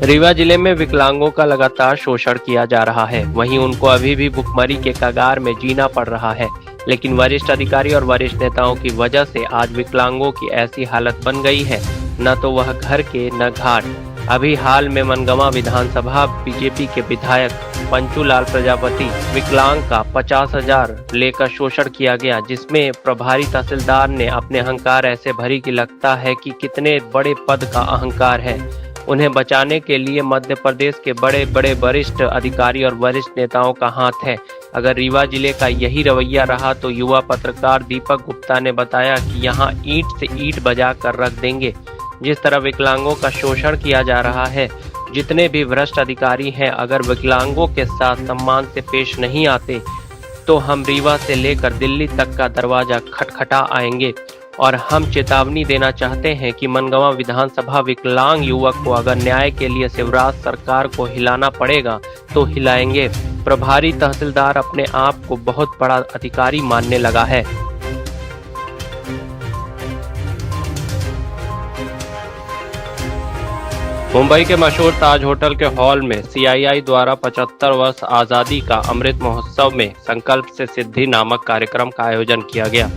रीवा जिले में विकलांगों का लगातार शोषण किया जा रहा है। वहीं उनको अभी भी भुखमरी के कगार में जीना पड़ रहा है। लेकिन वरिष्ठ अधिकारी और वरिष्ठ नेताओं की वजह से आज विकलांगों की ऐसी हालत बन गई है, न तो वह घर के न घाट। अभी हाल में मनगवा विधानसभा बीजेपी के विधायक पंचूलाल प्रजापति विकलांग का 50,000 लेकर शोषण किया गया, जिसमें प्रभारी तहसीलदार ने अपने अहंकार ऐसे भरी कि लगता है कि कितने बड़े पद का अहंकार है। उन्हें बचाने के लिए मध्य प्रदेश के बड़े बड़े वरिष्ठ अधिकारी और वरिष्ठ नेताओं का हाथ है। अगर रीवा जिले का यही रवैया रहा तो युवा पत्रकार दीपक गुप्ता ने बताया कि यहाँ ईंट से ईंट बजा कर रख देंगे। जिस तरह विकलांगों का शोषण किया जा रहा है, जितने भी भ्रष्ट अधिकारी हैं, अगर विकलांगों के साथ सम्मान से पेश नहीं आते तो हम रीवा से लेकर दिल्ली तक का दरवाजा खटखटा आएंगे। और हम चेतावनी देना चाहते हैं कि मनगवा विधानसभा विकलांग युवक को अगर न्याय के लिए शिवराज सरकार को हिलाना पड़ेगा तो हिलाएंगे। प्रभारी तहसीलदार अपने आप को बहुत बड़ा अधिकारी मानने लगा है। मुंबई के मशहूर ताज होटल के हॉल में CII द्वारा 75 वर्ष आजादी का अमृत महोत्सव में संकल्प से सिद्धि नामक कार्यक्रम का आयोजन किया गया,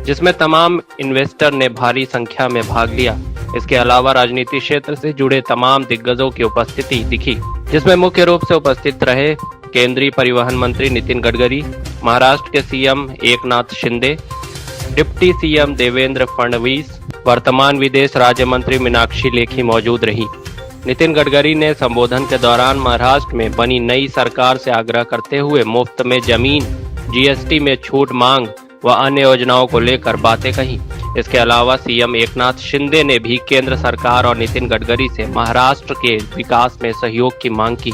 जिसमें तमाम इन्वेस्टर ने भारी संख्या में भाग लिया। इसके अलावा राजनीति क्षेत्र से जुड़े तमाम दिग्गजों की उपस्थिति दिखी, जिसमें मुख्य रूप से उपस्थित रहे केंद्रीय परिवहन मंत्री नितिन गडकरी, महाराष्ट्र के CM Eknath Shinde, deputy CM Devendra Fadnavis, वर्तमान विदेश राज्य मंत्री मीनाक्षी लेखी मौजूद रही। नितिन गडकरी ने संबोधन के दौरान महाराष्ट्र में बनी नई सरकार से आग्रह करते हुए मुफ्त में जमीन, GST में छूट मांग व अन्य योजनाओं को लेकर बातें कही। इसके अलावा CM एकनाथ शिंदे ने भी केंद्र सरकार और नितिन गडकरी से महाराष्ट्र के विकास में सहयोग की मांग की।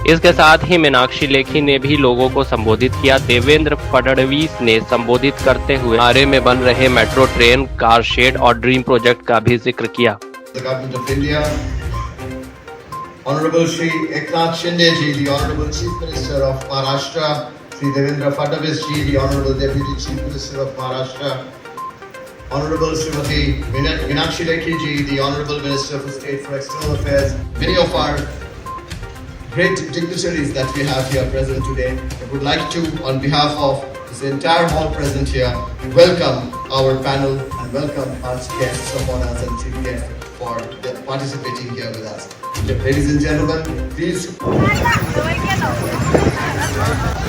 इसके साथ ही मीनाक्षी लेखी ने भी लोगों को संबोधित किया। देवेंद्र फडणवीस ने संबोधित करते हुए आरे में बन रहे मेट्रो ट्रेन, कार शेड और ड्रीम प्रोजेक्ट का भी जिक्र किया। Honorable Shri Eknath Shinde ji, the Honorable Chief Minister of Maharashtra, Shri Devendra Fadnavis ji, the Honorable Deputy Chief Minister of Maharashtra, Honorable Srimati Meenakshi Lekhi ji, the Honorable Minister for State for External Affairs, many of our great dignitaries that we have here present today. I would like to, on behalf of this entire hall present here, welcome our panel and welcome our guests, supporters and chief guests for participating here with us. Ladies and gentlemen, please.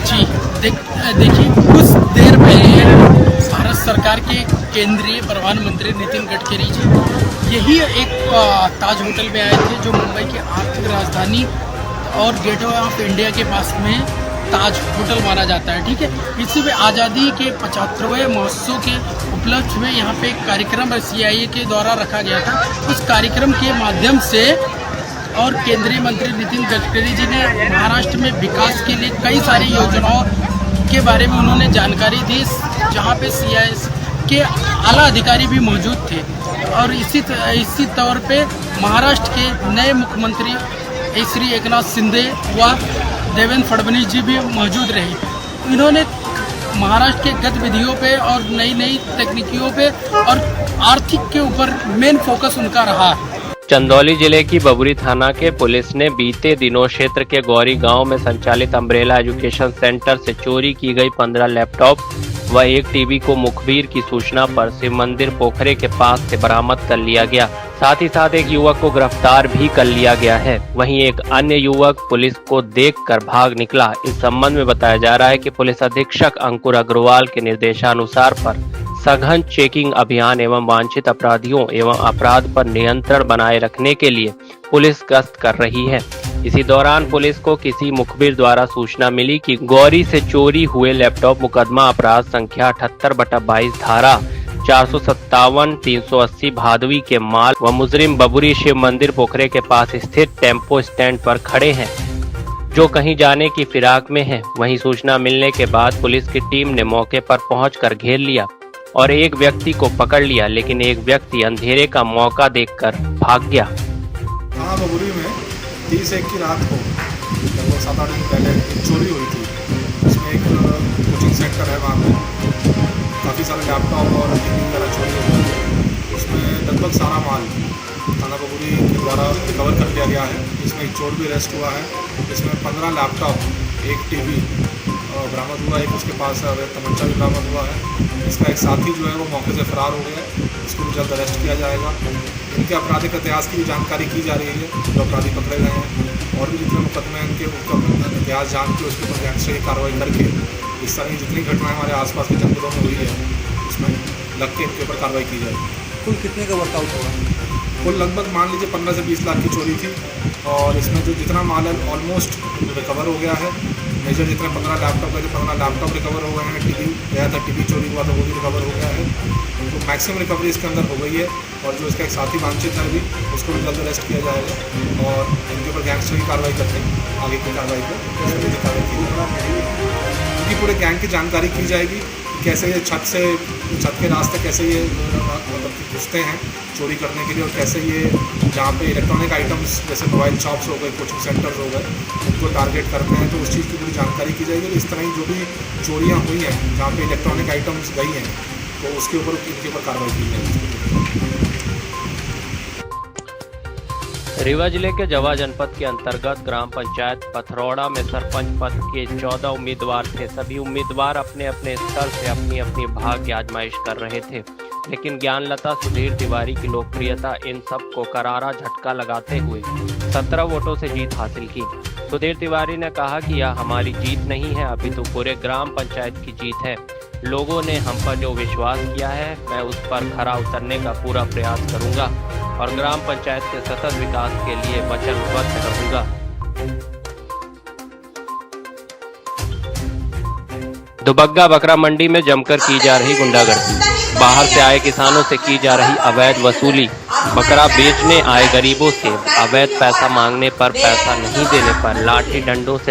जी देखिए, कुछ देर पहले भारत सरकार के केंद्रीय परिवहन मंत्री नितिन गडकरी जी यही एक ताज होटल में आए थे, जो मुंबई की आर्थिक राजधानी और गेटवे ऑफ इंडिया के पास में ताज होटल माना जाता है। ठीक है, इसी में आज़ादी के 75वें महोत्सव के उपलक्ष्य में यहाँ पे एक कार्यक्रम CII के द्वारा रखा गया था। उस कार्यक्रम के माध्यम से और केंद्रीय मंत्री नितिन गडकरी जी ने महाराष्ट्र में विकास के लिए कई सारी योजनाओं के बारे में उन्होंने जानकारी दी, जहाँ पे CII के आला अधिकारी भी मौजूद थे। और इसी तौर पे महाराष्ट्र के नए मुख्यमंत्री श्री एकनाथ शिंदे व देवेंद्र फडणवीस जी भी मौजूद रहे। इन्होंने महाराष्ट्र के गतिविधियों पे और नई नई तकनीकियों पे और आर्थिक के ऊपर मेन फोकस उनका रहा है। चंदौली जिले की बबुरी थाना के पुलिस ने बीते दिनों क्षेत्र के गौरी गांव में संचालित अम्ब्रेला एजुकेशन सेंटर से चोरी की गई 15 लैपटॉप व एक टीवी को मुखबिर की सूचना पर शिव मंदिर पोखरे के पास से बरामद कर लिया गया। साथ ही साथ एक युवक को गिरफ्तार भी कर लिया गया है। वहीं एक अन्य युवक पुलिस को देखकर भाग निकला। इस संबंध में बताया जा रहा है कि पुलिस अधीक्षक अंकुर अग्रवाल के निर्देशानुसार पर सघन चेकिंग अभियान एवं वांछित अपराधियों एवं अपराध पर नियंत्रण बनाए रखने के लिए पुलिस गश्त कर रही है। इसी दौरान पुलिस को किसी मुखबिर द्वारा सूचना मिली कि गौरी से चोरी हुए लैपटॉप मुकदमा अपराध संख्या 78/22 धारा 457 380 भादवी के माल व मुजरिम बबुरी शिव मंदिर पोखरे के पास स्थित टेम्पो स्टैंड पर खड़े हैं, जो कहीं जाने की फिराक में है। वहीं सूचना मिलने के बाद पुलिस की टीम ने मौके पर पहुंचकर घेर लिया और एक व्यक्ति को पकड़ लिया, लेकिन एक व्यक्ति अंधेरे का मौका देखकर भाग गया। बबुरी में 30/1 की रात को लगभग 7-8 दिन पहले चोरी हुई थी। इसमें एक कोचिंग सेंटर है, वहाँ पे काफ़ी सारे लैपटॉप और टीवी वगैरह चोरी हुई थी। उसमें लगभग सारा माल थाना बबूरी के द्वारा रिकवर कर लिया गया है। इसमें एक चोर भी अरेस्ट हुआ है। इसमें 15 लैपटॉप, एक टीवी बरामद हुआ, एक उसके पास तमंचा भी बरामद हुआ है। इसका एक साथी जो है वो मौके से फरार हो गया है, इसको भी जल्द अरेस्ट किया जाएगा। इनके आपराधिक इतिहास की जानकारी की जा रही है, जो अपराधी पकड़े गए हैं और भी जितने मुकदमे हैं उनके उसका इतिहास जान के उसके ऊपर गैंगस्टर की कार्रवाई करके इस तरह की जितनी घटनाएं हमारे आसपास के जंगलों में हुई है उसमें लग के इनके ऊपर कार्रवाई की जाएगी। कुल कितने का वर्कआउट होगा? कुल लगभग मान लीजिए 15 से 20 लाख की चोरी थी और इसमें जो जितना माल है ऑलमोस्ट रिकवर हो गया है। मेजर जितने 15 लैपटॉप गए थे, 15 लैपटॉप रिकवर हो गए हैं। टीवी गया था, टीवी चोरी हुआ था, वो भी रिकवर हो गया है। तो मैक्सिमम रिकवरी इसके अंदर हो गई है और जो इसका एक साथी वांछित है भी उसको भी जल्द अरेस्ट किया जाएगा और इनके ऊपर गैंगस्टर की कार्रवाई करके आगे की कार्रवाई पर कार्रवाई की जाएगी। इनकी पूरे गैंग की जानकारी की जाएगी, कैसे ये छत के रास्ते कैसे ये मतलब घुसते हैं चोरी करने के लिए और कैसे ये जहाँ पे इलेक्ट्रॉनिक आइटम्स जैसे मोबाइल शॉप्स हो गए, कोचिंग सेंटर्स हो गए, उनको टारगेट करते हैं। तो उस चीज़ की पूरी जानकारी की जाएगी और इस तरह की जो भी चोरियाँ हुई हैं जहाँ पे इलेक्ट्रॉनिक आइटम्स गई हैं तो उसके ऊपर इनके ऊपर कार्रवाई की जाएगी। रीवा जिले के जवा जनपद के अंतर्गत ग्राम पंचायत पथरौड़ा में सरपंच पद के 14 उम्मीदवार थे। सभी उम्मीदवार अपने अपने स्तर से अपनी अपनी भाग्य आजमाइश कर रहे थे, लेकिन ज्ञानलता सुधीर तिवारी की लोकप्रियता इन सब को करारा झटका लगाते हुए 17 वोटों से जीत हासिल की। सुधीर तिवारी ने कहा कि यह हमारी जीत नहीं है, अभी तो पूरे ग्राम पंचायत की जीत है। लोगों ने हम पर जो विश्वास किया है, मैं उस पर खरा उतरने का पूरा प्रयास करूंगा और ग्राम पंचायत के सतत विकास के लिए वचनबद्ध रहूंगा। दुबग्गा बकरा मंडी में जमकर की जा रही गुंडागर्दी, बाहर से आए किसानों से की जा रही अवैध वसूली, बकरा बेचने आए गरीबों से अवैध पैसा मांगने पर पैसा नहीं देने पर लाठी डंडों से